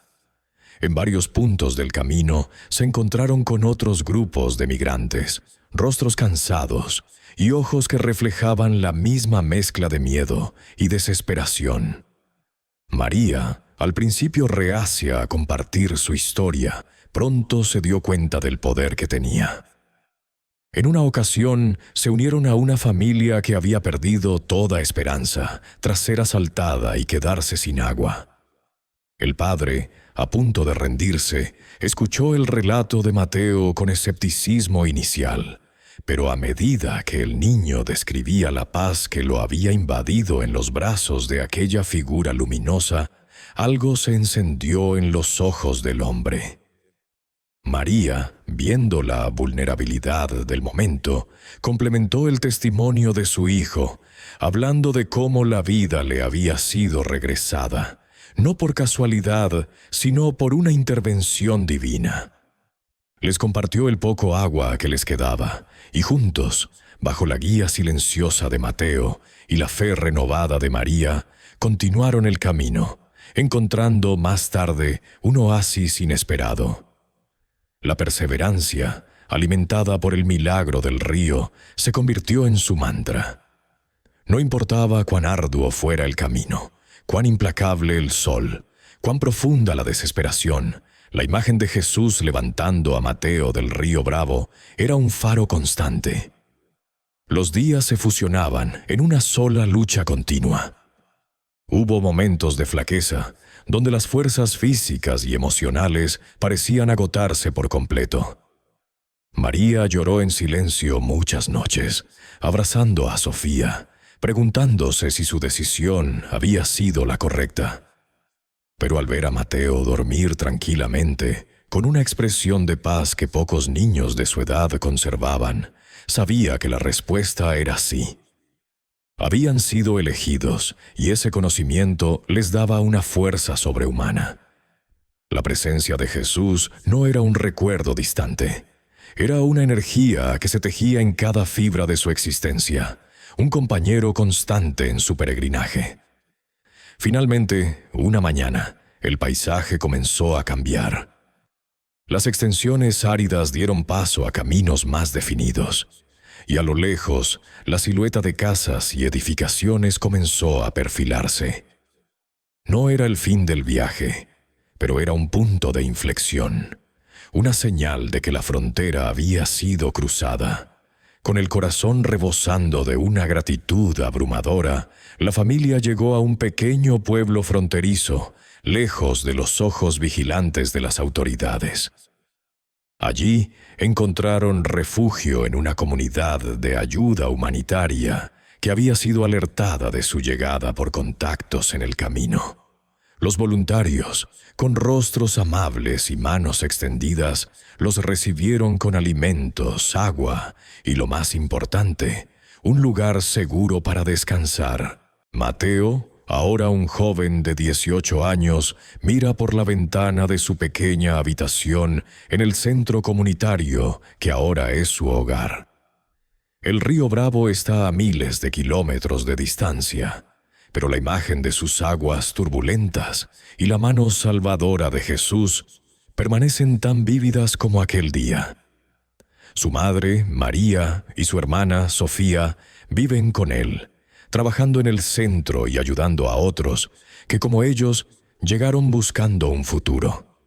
En varios puntos del camino se encontraron con otros grupos de migrantes, rostros cansados y ojos que reflejaban la misma mezcla de miedo y desesperación. María, al principio reacia a compartir su historia, pronto se dio cuenta del poder que tenía. En una ocasión se unieron a una familia que había perdido toda esperanza tras ser asaltada y quedarse sin agua. El padre, a punto de rendirse, escuchó el relato de Mateo con escepticismo inicial, pero a medida que el niño describía la paz que lo había invadido en los brazos de aquella figura luminosa, algo se encendió en los ojos del hombre. María, viendo la vulnerabilidad del momento, complementó el testimonio de su hijo, hablando de cómo la vida le había sido regresada, no por casualidad, sino por una intervención divina. Les compartió el poco agua que les quedaba, y juntos, bajo la guía silenciosa de Mateo y la fe renovada de María, continuaron el camino, encontrando más tarde un oasis inesperado. La perseverancia, alimentada por el milagro del río, se convirtió en su mantra. No importaba cuán arduo fuera el camino, cuán implacable el sol, cuán profunda la desesperación, la imagen de Jesús levantando a Mateo del río Bravo era un faro constante. Los días se fusionaban en una sola lucha continua. Hubo momentos de flaqueza, donde las fuerzas físicas y emocionales parecían agotarse por completo. María lloró en silencio muchas noches, abrazando a Sofía, preguntándose si su decisión había sido la correcta. Pero al ver a Mateo dormir tranquilamente, con una expresión de paz que pocos niños de su edad conservaban, sabía que la respuesta era sí. Habían sido elegidos, y ese conocimiento les daba una fuerza sobrehumana. La presencia de Jesús no era un recuerdo distante. Era una energía que se tejía en cada fibra de su existencia, un compañero constante en su peregrinaje. Finalmente, una mañana, el paisaje comenzó a cambiar. Las extensiones áridas dieron paso a caminos más definidos, y a lo lejos, la silueta de casas y edificaciones comenzó a perfilarse. No era el fin del viaje, pero era un punto de inflexión, una señal de que la frontera había sido cruzada. Con el corazón rebosando de una gratitud abrumadora, la familia llegó a un pequeño pueblo fronterizo, lejos de los ojos vigilantes de las autoridades. Allí encontraron refugio en una comunidad de ayuda humanitaria que había sido alertada de su llegada por contactos en el camino. Los voluntarios, con rostros amables y manos extendidas, los recibieron con alimentos, agua y, lo más importante, un lugar seguro para descansar. Mateo, ahora un joven de 18 años, mira por la ventana de su pequeña habitación en el centro comunitario que ahora es su hogar. El río Bravo está a miles de kilómetros de distancia, pero la imagen de sus aguas turbulentas y la mano salvadora de Jesús permanecen tan vívidas como aquel día. Su madre, María, y su hermana, Sofía, viven con él, trabajando en el centro y ayudando a otros que, como ellos, llegaron buscando un futuro.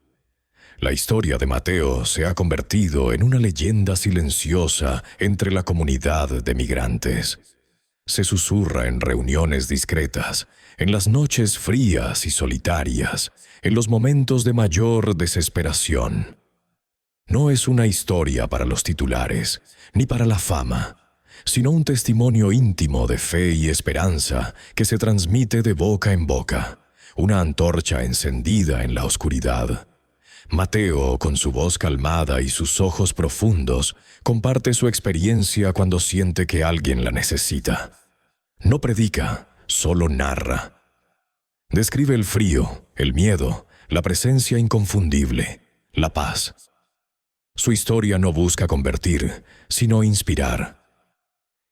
La historia de Mateo se ha convertido en una leyenda silenciosa entre la comunidad de migrantes. Se susurra en reuniones discretas, en las noches frías y solitarias, en los momentos de mayor desesperación. No es una historia para los titulares, ni para la fama, sino un testimonio íntimo de fe y esperanza que se transmite de boca en boca, una antorcha encendida en la oscuridad. Mateo, con su voz calmada y sus ojos profundos, comparte su experiencia cuando siente que alguien la necesita. No predica, solo narra. Describe el frío, el miedo, la presencia inconfundible, la paz. Su historia no busca convertir, sino inspirar.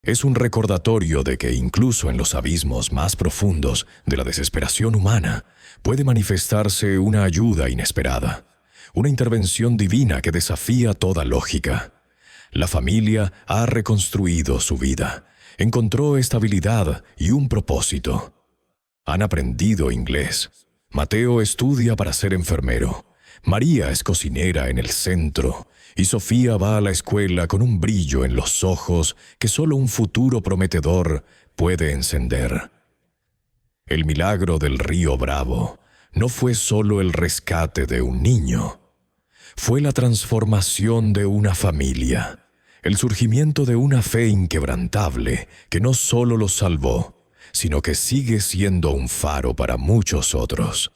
Es un recordatorio de que incluso en los abismos más profundos de la desesperación humana puede manifestarse una ayuda inesperada, una intervención divina que desafía toda lógica. La familia ha reconstruido su vida, encontró estabilidad y un propósito. Han aprendido inglés. Mateo estudia para ser enfermero. María es cocinera en el centro y Sofía va a la escuela con un brillo en los ojos que solo un futuro prometedor puede encender. El milagro del río Bravo no fue solo el rescate de un niño, fue la transformación de una familia, el surgimiento de una fe inquebrantable que no solo los salvó, sino que sigue siendo un faro para muchos otros.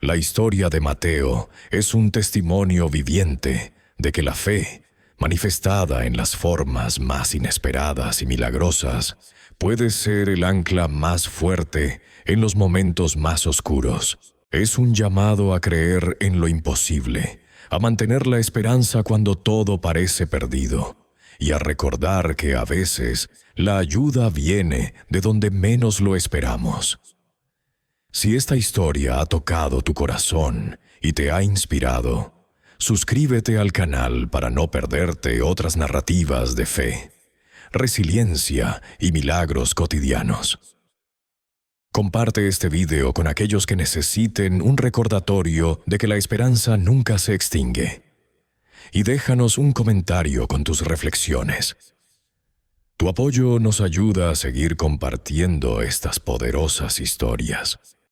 La historia de Mateo es un testimonio viviente de que la fe, manifestada en las formas más inesperadas y milagrosas, puede ser el ancla más fuerte en los momentos más oscuros. Es un llamado a creer en lo imposible, a mantener la esperanza cuando todo parece perdido, y a recordar que a veces la ayuda viene de donde menos lo esperamos. Si esta historia ha tocado tu corazón y te ha inspirado, suscríbete al canal para no perderte otras narrativas de fe, resiliencia y milagros cotidianos. Comparte este video con aquellos que necesiten un recordatorio de que la esperanza nunca se extingue. Y déjanos un comentario con tus reflexiones. Tu apoyo nos ayuda a seguir compartiendo estas poderosas historias.